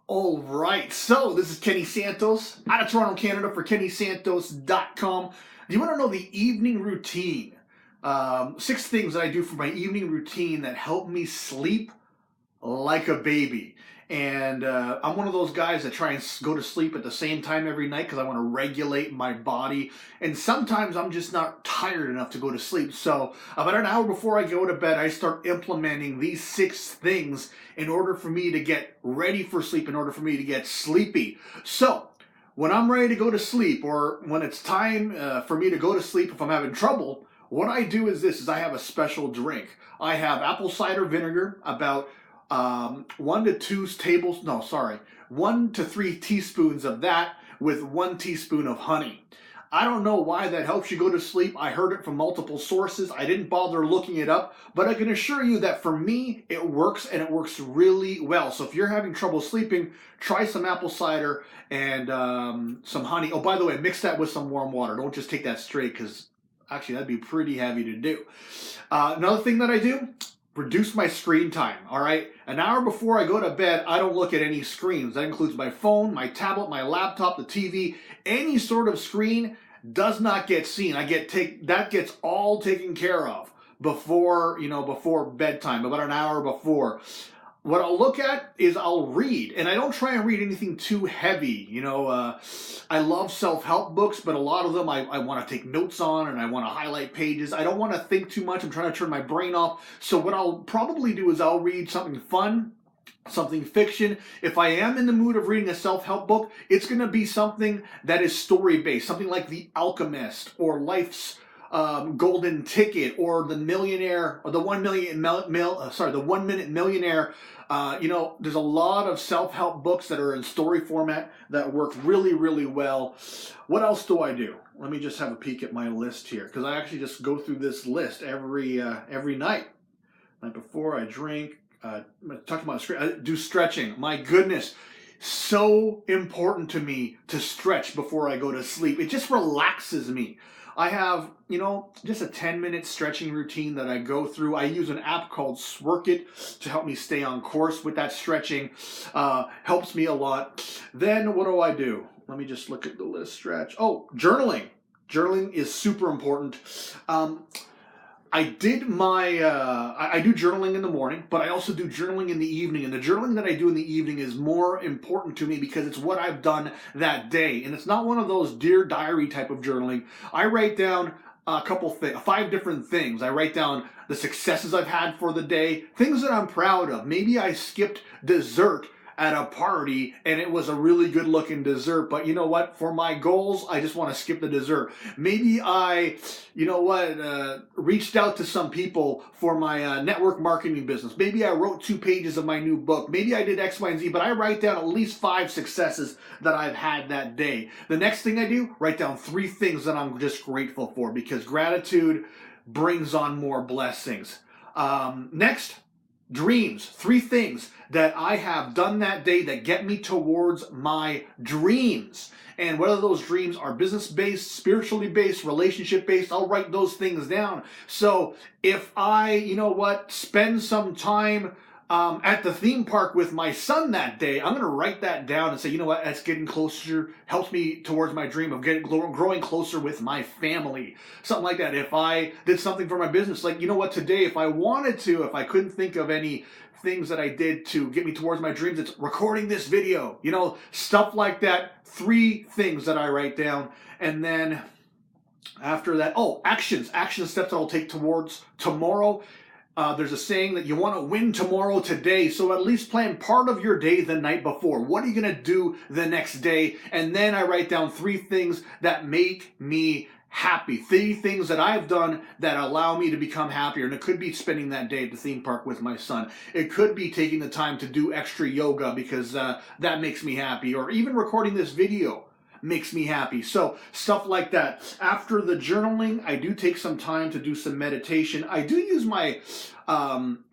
All right, so this is Kenny Santos out of Toronto, Canada for KennySantos.com. Do you want to know the evening routine? 6 things that I do for my evening routine that help me sleep like a baby. And I'm one of those guys that try and go to sleep at the same time every night because I want to regulate my body. And sometimes I'm just not tired enough to go to sleep. So about an hour before I go to bed, I start implementing these 6 things in order for me to get ready for sleep, in order for me to get sleepy. So when I'm ready to go to sleep, or when it's time for me to go to sleep, if I'm having trouble, what I do is this: is I have a special drink. I have apple cider vinegar, about 1 to 3 teaspoons of that with 1 teaspoon of honey. I don't know why that helps you go to sleep. I heard it from multiple sources. I didn't bother looking it up, but I can assure you that for me, it works, and it works really well. So if you're having trouble sleeping, try some apple cider and some honey. Oh, by the way, mix that with some warm water. Don't just take that straight, because actually that'd be pretty heavy to do. Another thing that I do: reduce my screen time, all right? An hour before I go to bed, I don't look at any screens. That includes my phone, my tablet, my laptop, the TV. Any sort of screen does not get seen. That gets all taken care of before bedtime, about an hour before. What I'll look at is I'll read, and I don't try and read anything too heavy. I love self-help books, but a lot of them I want to take notes on, and I want to highlight pages. I don't want to think too much. I'm trying to turn my brain off. So what I'll probably do is I'll read something fun, something fiction. If I am in the mood of reading a self-help book, it's going to be something that is story-based, something like The Alchemist, or Life's Golden Ticket, or The Millionaire, or the 1 Minute Millionaire. There's a lot of self-help books that are in story format that work really, really well. What else do I do? Let me just have a peek at my list here, because I actually just go through this list every night. Night before I drink, talking about screen, I do stretching. My goodness, so important to me to stretch before I go to sleep. It just relaxes me. I have, just a 10-minute stretching routine that I go through. I use an app called Sworkit to help me stay on course with that stretching. Helps me a lot. Then what do I do? Let me just look at the list. Stretch. Oh, journaling. Journaling is super important. I do journaling in the morning, but I also do journaling in the evening. And the journaling that I do in the evening is more important to me because it's what I've done that day. And it's not one of those Dear Diary type of journaling. I write down 5 different things. I write down the successes I've had for the day, things that I'm proud of. Maybe I skipped dessert at a party and it was a really good looking dessert, but you know what? For my goals, I just want to skip the dessert. Maybe I, reached out to some people for my network marketing business. Maybe I wrote 2 pages of my new book. Maybe I did X, Y, and Z, but I write down at least 5 successes that I've had that day. The next thing I do, write down 3 things that I'm just grateful for, because gratitude brings on more blessings. Next, dreams. 3 things that I have done that day that get me towards my dreams. And whether those dreams are business-based, spiritually based, relationship-based, I'll write those things down. So if I, spend some time at the theme park with my son that day, I'm going to write that down and say, that's getting closer, helps me towards my dream of growing closer with my family. Something like that. If I did something for my business, like, today, if I couldn't think of any things that I did to get me towards my dreams, it's recording this video, stuff like that. 3 things that I write down. And then after that, action steps that I'll take towards tomorrow. There's a saying that you want to win tomorrow today, so at least plan part of your day the night before. What are you going to do the next day? And then I write down 3 things that make me happy. 3 things that I've done that allow me to become happier. And it could be spending that day at the theme park with my son. It could be taking the time to do extra yoga because that makes me happy. Or even recording this video makes me happy. So stuff like that. After the journaling, I do take some time to do some meditation. I do use my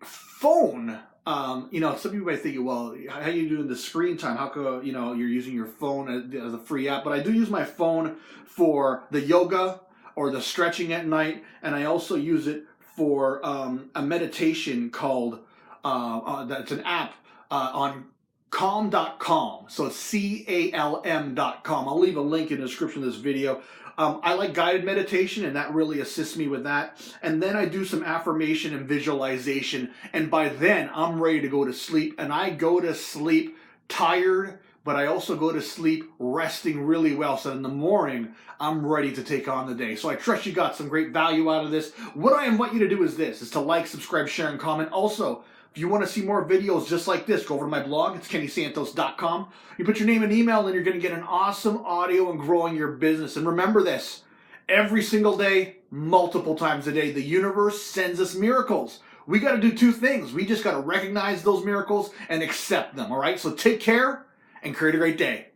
phone. Some people might think, well, how are you doing the screen time? How come, you're using your phone as a free app? But I do use my phone for the yoga or the stretching at night. And I also use it for a meditation called, that's an app on calm.com. So it's CALM.com. I'll leave a link in the description of this video. I like guided meditation, and that really assists me with that. And then I do some affirmation and visualization. And by then, I'm ready to go to sleep. And I go to sleep tired, but I also go to sleep resting really well. So in the morning, I'm ready to take on the day. So I trust you got some great value out of this. What I invite you to do is this, is to like, subscribe, share, and comment. Also, if you want to see more videos just like this, go over to my blog. It's KennySantos.com. You put your name and email, and you're going to get an awesome audio and growing your business. And remember this, every single day, multiple times a day, the universe sends us miracles. We got to do two things. We just got to recognize those miracles and accept them, all right? So take care and create a great day.